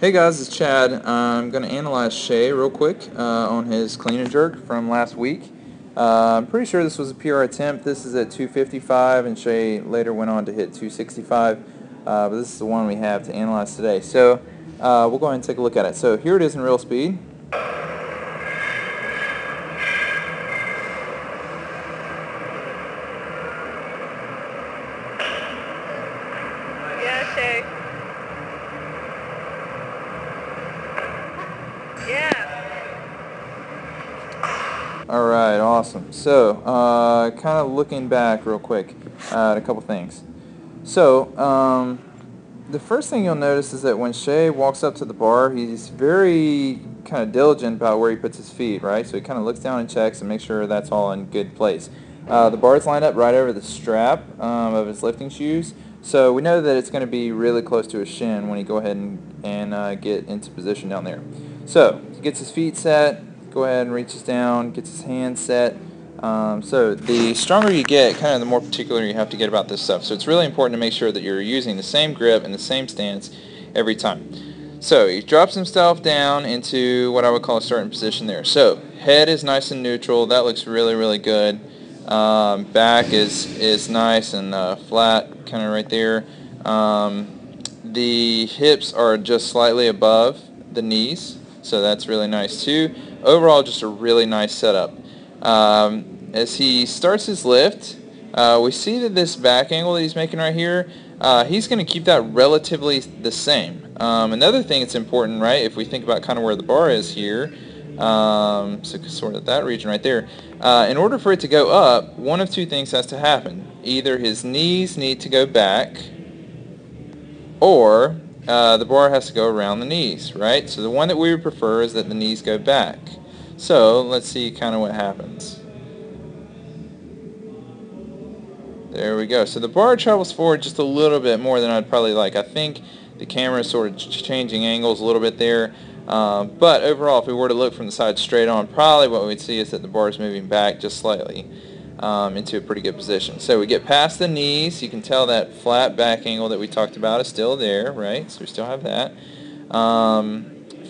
Hey guys, it's Chad. I'm going to analyze Shea real quick on his clean and jerk from last week. I'm pretty sure this was a PR attempt. This is at 255, and Shea later went on to hit 265. But this is the one we have to analyze today. So we'll go ahead and take a look at it. So here it is in real speed. Yeah, Shea. Yeah. All right, awesome. So kind of looking back real quick at a couple things. So the first thing you'll notice is that when Shea walks up to the bar, he's very kind of diligent about where he puts his feet, right? So he kind of looks down and checks and makes sure that's all in good place. The bar's lined up right over the strap of his lifting shoes, so we know that it's going to be really close to his shin when he go ahead and get into position down there. So he gets his feet set, go ahead and reaches down, gets his hands set. So the stronger you get, kind of the more particular you have to get about this stuff. So it's really important to make sure that you're using the same grip and the same stance every time. So he drops himself down into what I would call a starting position there. So head is nice and neutral. That looks really, really good. Back is nice and flat, kind of right there. The hips are just slightly above the knees, so that's really nice too. Overall, just a really nice setup. As he starts his lift, we see that this back angle that he's making right here, he's going to keep that relatively the same. Another thing that's important, right, if we think about kind of where the bar is here, so sort of that region right there, in order for it to go up, one of two things has to happen. Either his knees need to go back, or the bar has to go around the knees, right? So the one that we would prefer is that the knees go back. So let's see kind of what happens. There we go. So the bar travels forward just a little bit more than I'd probably like. I think the camera is sort of changing angles a little bit there. But overall, if we were to look from the side straight on, probably what we'd see is that the bar is moving back just slightly into a pretty good position. So we get past the knees. You can tell that flat back angle that we talked about is still there, right? So we still have that.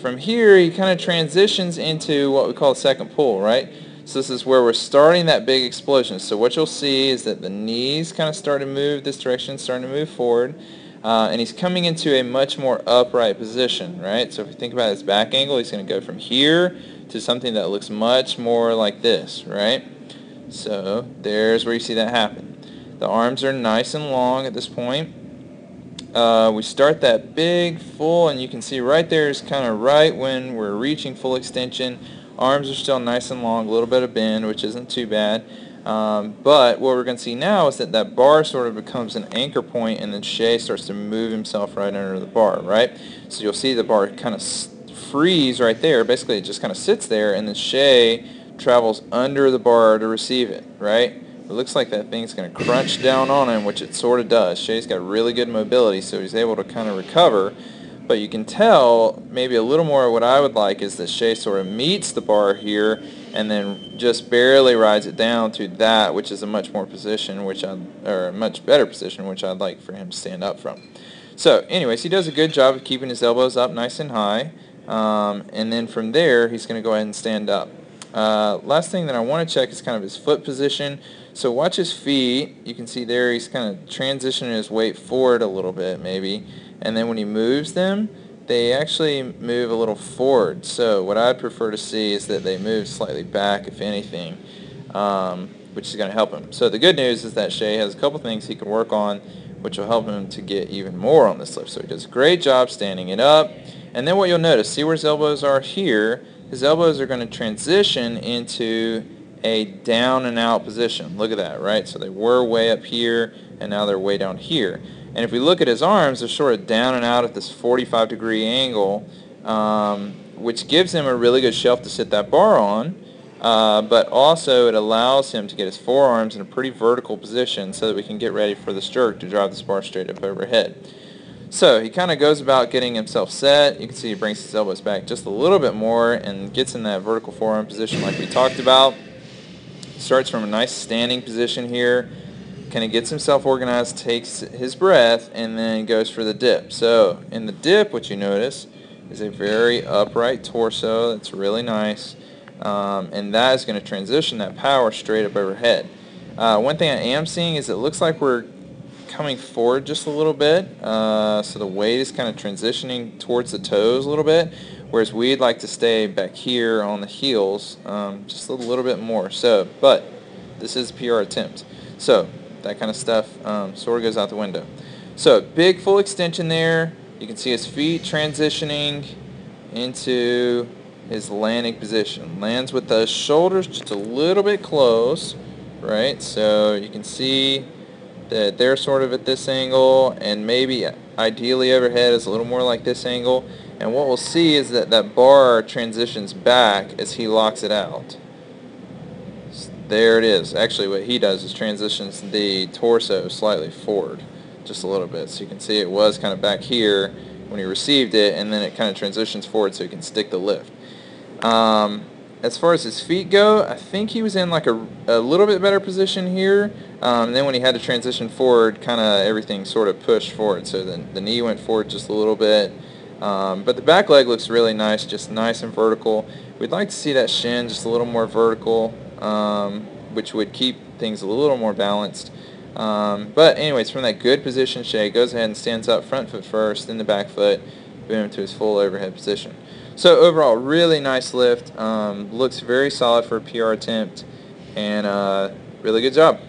From here, he kind of transitions into what we call a second pull, right? So this is where we're starting that big explosion. So what you'll see is that the knees kind of start to move this direction, starting to move forward. And he's coming into a much more upright position, right? So if you think about his back angle, he's going to go from here to something that looks much more like this, right? So there's where you see that happen. The arms are nice and long at this point. We start that big full, and you can see right there is kind of right when we're reaching full extension. Arms are still nice and long, a little bit of bend, which isn't too bad. But what we're going to see now is that that bar sort of becomes an anchor point, and then Shea starts to move himself right under the bar, right? So you'll see the bar kind of freeze right there. Basically, it just kind of sits there, and then Shea travels under the bar to receive it, right? It looks like that thing's going to crunch down on him, which it sort of does. Shea's got really good mobility, so he's able to kind of recover. But you can tell maybe a little more of what I would like is that Shea sort of meets the bar here and then just barely rides it down to that, which is a much more position, or a much better position, which I'd like for him to stand up from. So anyways, he does a good job of keeping his elbows up nice and high. And then from there, he's going to go ahead and stand up. Last thing that I want to check is kind of his foot position. So watch his feet. You can see there he's kind of transitioning his weight forward a little bit maybe. And then when he moves them, they actually move a little forward. So what I'd prefer to see is that they move slightly back, if anything, which is going to help him. So the good news is that Shea has a couple things he can work on, which will help him to get even more on this lift. So he does a great job standing it up. And then what you'll notice, see where his elbows are here? His elbows are going to transition into a down and out position. Look at that, right? So they were way up here, and now they're way down here. And if we look at his arms, they're sort of down and out at this 45-degree angle, which gives him a really good shelf to sit that bar on, but also it allows him to get his forearms in a pretty vertical position so that we can get ready for this jerk to drive this bar straight up overhead. So he kind of goes about getting himself set. You can see he brings his elbows back just a little bit more and gets in that vertical forearm position like we talked about. Starts from a nice standing position here, kind of gets himself organized, takes his breath, and then goes for the dip. So in the dip, what you notice is a very upright torso. That's really nice. And that is going to transition that power straight up overhead. One thing I am seeing is it looks like we're coming forward just a little bit. So the weight is kind of transitioning towards the toes a little bit, whereas we'd like to stay back here on the heels just a little bit more. So, but this is a PR attempt. So that kind of stuff sort of goes out the window. So big full extension there. You can see his feet transitioning into his landing position. Lands with the shoulders just a little bit close, right? So you can see that they're sort of at this angle, and maybe ideally overhead is a little more like this angle. And what we'll see is that that bar transitions back as he locks it out. There it is. Actually, what he does is transitions the torso slightly forward just a little bit. So you can see it was kind of back here when he received it, and then it kind of transitions forward so he can stick the lift. As far as his feet go, I think he was in like a little bit better position here. And then when he had to transition forward, kind of everything sort of pushed forward. So the knee went forward just a little bit. But the back leg looks really nice, just nice and vertical. We'd like to see that shin just a little more vertical, which would keep things a little more balanced. But anyways, from that good position, Shea goes ahead and stands up, front foot first, then the back foot, boom, to his full overhead position. So overall, really nice lift. Looks very solid for a PR attempt, and really good job.